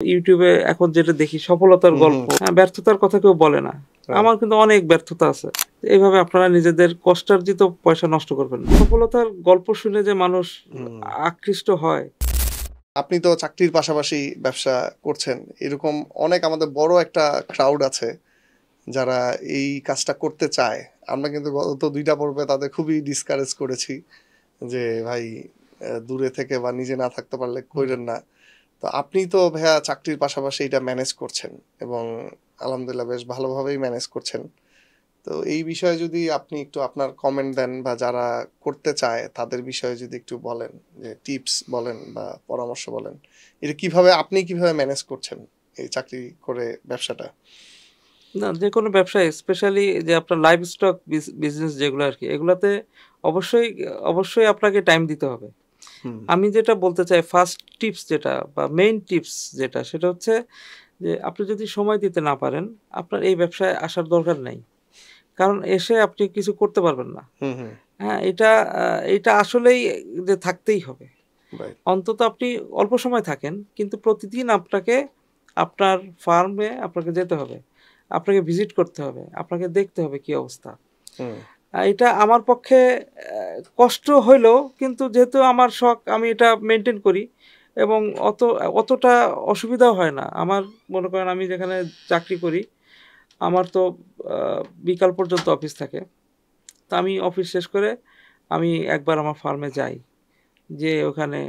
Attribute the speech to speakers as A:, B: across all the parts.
A: ইউটিউবে এখন যেটা দেখি সফলতার গল্প, ব্যর্থতার কথা কেউ বলে না। আমার কিন্তু অনেক ব্যর্থতা আছে। এইভাবে আপনারা নিজেদের কষ্টার্জিত পয়সা নষ্ট করবেন না। সফলতার গল্প শুনে যে মানুষ আকৃষ্ট হয়।
B: আপনি তো চাকরির পাশাপাশি ব্যবসা করছেন, এরকম অনেক আমাদের বড় একটা ক্রাউড আছে যারা এই কাজটা করতে চায়। আমরা কিন্তু গত 2টা পর্বে তাদের খুবই ডিসকারেজ করেছি যে ভাই দূরে থেকে বা নিজে না থাকতে পারলে কইরেন না। তো আপনি তো ভাইয়া চাকরির পাশাপাশি এটা ম্যানেজ করছেন এবং আলহামদুলিল্লাহ বেশ ভালোভাবেই ম্যানেজ করছেন। তো এই বিষয়ে যদি আপনি একটু আপনার কমেন্ট দেন বা যারা করতে চায় তাদের বিষয়ে যদি একটু বলেন, যে টিপস বলেন বা পরামর্শ বলেন, এটা আপনি কিভাবে ম্যানেজ করছেন এই চাকরি করে ব্যবসাটা?
A: না, যে কোনো ব্যবসায় স্পেশালি যে আপনার লাইভ স্টক বিজনেস যেগুলো আর কি, এগুলাতে অবশ্যই আপনাকে টাইম দিতে হবে। আমি যেটা বলতে চাই, ফার্স্ট টিপস যেটা বা মেইন টিপস যেটা, সেটা হচ্ছে যে আপনি যদি সময় দিতে না পারেন, আপনার এই ব্যবসায় আসার দরকার নেই। কারণ এসে আপনি কিছু করতে পারবেন না। হ্যাঁ, এটা আসলেই যে থাকতেই হবে। অন্তত আপনি অল্প সময় থাকেন, কিন্তু প্রতিদিন আপনাকে আপনার ফার্মে আপনাকে যেতে হবে, আপনাকে ভিজিট করতে হবে, আপনাকে দেখতে হবে কি অবস্থা। এটা আমার পক্ষে কষ্ট হইলেও, কিন্তু যেহেতু আমার শখ, আমি এটা মেনটেন করি এবং অতটা অসুবিধাও হয় না আমার। মনে করেন আমি যেখানে চাকরি করি, আমার তো বিকাল পর্যন্ত অফিস থাকে। তো আমি অফিস শেষ করে আমি একবার আমার ফার্মে যাই, যে ওখানে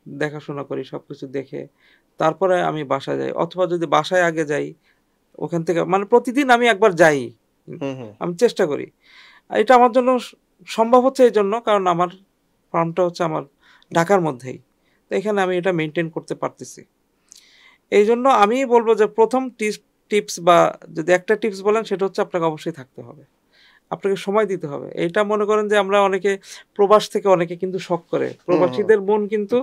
A: দেখাশোনা করি, সব কিছু দেখে তারপরে আমি বাসায় যাই। অথবা যদি বাসায় আগে যাই, ওখান থেকে মানে প্রতিদিন আমি একবার যাই, আমি চেষ্টা করি। এটা আমার জন্য সম্ভব হচ্ছে এই জন্য, কারণ আমার ফার্মটা হচ্ছে আমার ঢাকার মধ্যেই, তো এখানে আমি এটা মেনটেন করতে পারতেছি। এই জন্য আমি বলবো যে প্রথম টিপস বা যদি একটা টিপস বলেন, সেটা হচ্ছে আপনাকে অবশ্যই থাকতে হবে, আপনাকে সময় দিতে হবে। এইটা মনে করেন যে আমরা অনেকে প্রবাস থেকে অনেকে কিন্তু শখ করে, প্রবাসীদের মন কিন্তু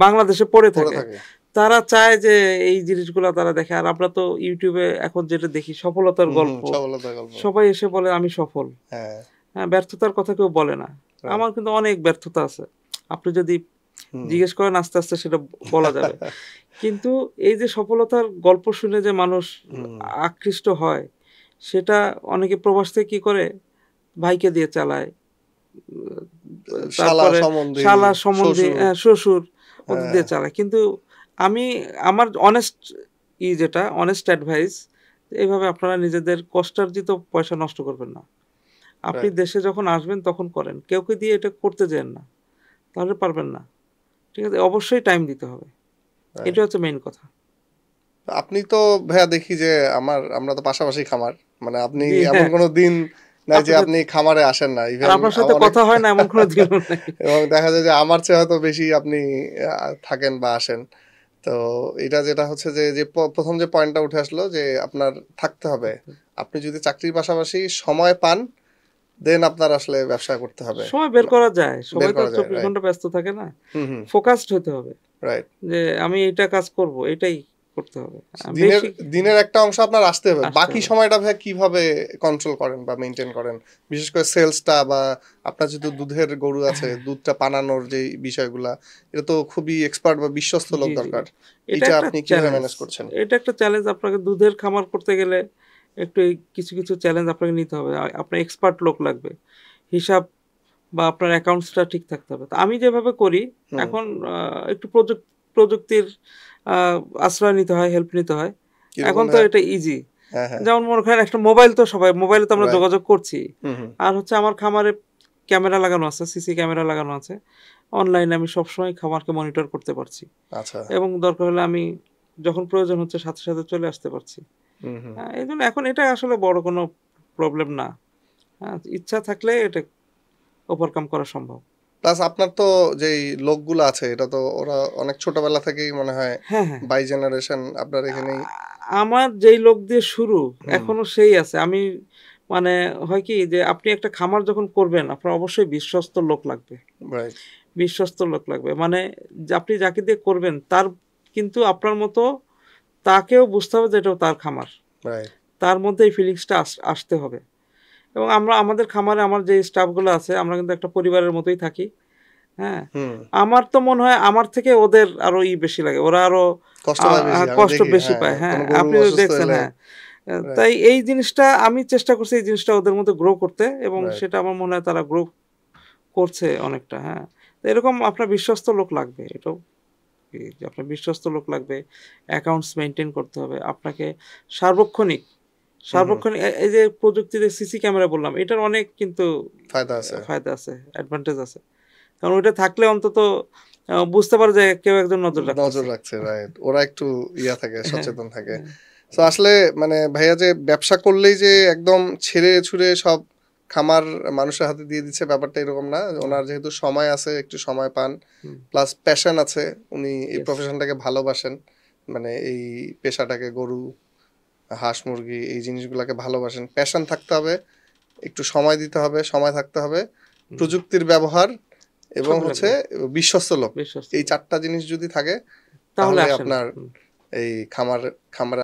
A: বাংলাদেশে পড়ে থাকে। তারা চায় যে এই জিনিসগুলো তারা দেখে। আর আমরা তো ইউটিউবে এখন যেটা দেখি সফলতার গল্প, সবাই এসে বলে আমি সফল। হ্যাঁ, ব্যর্থতার কথা কেউ বলে না। আমার কিন্তু অনেক ব্যর্থতা আছে। আপনি যদি জিজ্ঞেস করেন, আস্তে আস্তে সেটা বলা যাবে। কিন্তু এই যে সফলতার গল্প শুনে যে মানুষ আকৃষ্ট হয়, সেটা অনেকে প্রবাস থেকে কি করে, ভাইকে দিয়ে চালায়, তারপরে শালা সম্বন্ধী, শ্বশুর, ওদের দিয়ে চালায়। কিন্তু আমার অনেস্ট অ্যাডভাইস, এইভাবে আপনারা নিজেদের কষ্টার্জিত পয়সা নষ্ট করবেন না। আপনি দেশে যখন আসবেন তখন করেন, কেউকে দিয়ে এটা করতে যেন না, তাহলে পারবেন না। ঠিক আছে, অবশ্যই টাইম দিতে হবে, এটা হচ্ছে মেইন কথা।
B: আপনি তো ভাইয়া দেখি যে আমরা তো পাশাপাশি খামার, মানে আপনি এমন কোনো দিন নাই যে আপনি খামারে আসেন না, ইভেন
A: আপনার সাথে কথা হয় না এমন কোনো দিন নাই।
B: এবং দেখা যায় যে আমার চেয়ে হয়তো বেশি আপনি থাকেন বা আসেন। তো এটা যেটা হচ্ছে যে প্রথম যে পয়েন্টটা উঠে আসলো যে আপনার থাকতে হবে। আপনি যদি চাকরির পাশাপাশি সময় পান, দেন আপনার আসলে ব্যবসা করতে হবে।
A: সময় বের করা যায়, সবাই তো 24 ঘন্টা ব্যস্ত থাকে না। ফোকাসড হতে হবে,
B: রাইট,
A: যে আমি এটা কাজ করব, এটাই করতে হবে।
B: দিনের একটা অংশ আপনার আসতে হবে। বাকি সময়টা ভাই কিভাবে কন্ট্রোল করেন বা মেইনটেইন করেন, বিশেষ করে সেলসটা বা আপনার যেহেতু দুধের গরু আছে, দুধটা পানানোর যে বিষয়গুলা, এটা তো খুবই এক্সপার্ট বা বিশ্বস্ত লোক দরকার। এটা আপনি কিভাবে ম্যানেজ করছেন?
A: এটা একটা চ্যালেঞ্জ। আপনাকে দুধের খামার করতে গেলে একটু কিছু চ্যালেঞ্জ আপনাকে নিতে হবে। আপনার এক্সপার্ট লোক লাগবে, হিসাব বা আপনার অ্যাকাউন্টসটা ঠিক থাকতে হবে। তো আমি যেভাবে করি এখন, একটু প্রযুক্তির আশ্রয় নিতে হয়, হেল্প নিতে হয়। এখন তো এটা ইজি। যেমন মনে করেন একটা মোবাইলে তো আমরা যোগাযোগ করছি। আর হচ্ছে আমার খামারে ক্যামেরা লাগানো আছে, সিসি ক্যামেরা লাগানো আছে। অনলাইনে আমি সবসময় খামারকে মনিটর করতে পারছি, এবং দরকার হলে আমি যখন প্রয়োজন হচ্ছে সাথে সাথে চলে আসতে পারছি। এই জন্য এখন এটা আসলে বড় কোনো প্রবলেম না। ইচ্ছা থাকলে এটা ওভারকাম করা সম্ভব।
B: প্লাস আপনার তো যেই লোকগুলো আছে, এটা তো ওরা অনেক ছোটবেলা থেকেই মনে হয় বাই জেনারেশন আপনার এখানেই।
A: আমার যেই লোক দিয়ে শুরু, এখনো সেই আছে। আমি মানে হয় কি, যে আপনি একটা খামার যখন করবেন, আপনার অবশ্যই বিশ্বস্ত লোক লাগবে। বিশ্বস্ত লোক লাগবে মানে আপনি যাকে দিয়ে করবেন, তার কিন্তু আপনার মতো তাকেও বুঝতে হবে যে এটাও তার খামার, তার মধ্যে এই ফিলিংসটা আসতে হবে। এবং আমাদের খামারে আমার যে স্টাফগুলো আছে, আমরা কিন্তু একটা পরিবারের মতোই থাকি। হ্যাঁ,
B: হুম
A: আমার তো মনে হয় আমার থেকে ওদের আরো বেশি লাগে, ওরা আরো
B: কষ্ট পায় বেশি, আমি
A: কষ্ট
B: দেখি।
A: বেশি
B: হ্যাঁ,
A: পায়। হ্যাঁ,
B: কোনো গরু
A: আপনি
B: অসুস্থ
A: দেখছেন।
B: হলে।
A: হ্যাঁ,
B: রাইট,
A: তাই এই জিনিসটা আমি চেষ্টা করছি এই জিনিসটা ওদের মধ্যে গ্রো করতে, এবং
B: রাইট।
A: সেটা আমার মনে হয় তারা গ্রো করছে অনেকটা। হ্যাঁ, তো এরকম আপনার বিশ্বস্ত লোক লাগবে, এটাও কি যে আপনার বিশ্বস্ত লোক লাগবে, অ্যাকাউন্টস মেনটেন করতে হবে আপনাকে সার্বক্ষণিক।
B: হুম, হুম,
A: সার্বক্ষণিক এই যে প্রযুক্তিতে সিসি ক্যামেরা বললাম, এটার অনেক কিন্তু
B: ফায়দা আছে।
A: ফায়দা আছে, অ্যাডভান্টেজ আছে। কারণ ওইটা থাকলে অন্তত বুঝতে পারে যে কেউ একজন নজর
B: নজর
A: রাখতেছে।
B: রাখছে, রাইট। ওরা একটু ইয়া থাকে,
A: হ্যাঁ,
B: সচেতন থাকে।
A: হ্যাঁ,
B: তো আসলে মানে ভাইয়া যে ব্যবসা করলেই যে একদম ছেড়ে ছুড়ে সব খামার মানুষের হাতে দিয়ে দিচ্ছে, ব্যাপারটা এরকম না।
A: না,
B: ওনার যেহেতু সময় আছে, একটু সময় পান,
A: হুম,
B: প্লাস প্যাশন আছে, উনি এই
A: ইয়েস,
B: প্রফেশনটাকে ভালোবাসেন, মানে এই পেশাটাকে, গরু হাঁস মুরগি এই জিনিসগুলোকে ভালোবাসেন। প্যাশন থাকতে হবে, একটু সময় দিতে হবে, সময় থাকতে হবে,
A: হুম,
B: প্রযুক্তির ব্যবহার, এবং
A: সবই
B: হচ্ছে
A: লাগবে,
B: বিশ্বস্ত লোক।
A: বিশ্বস্ত
B: এই
A: লোক।
B: চারটা জিনিস যদি থাকে
A: তাহলে
B: তাহলে
A: আসেন।
B: আপনার
A: হুম।
B: এই খামার খামারে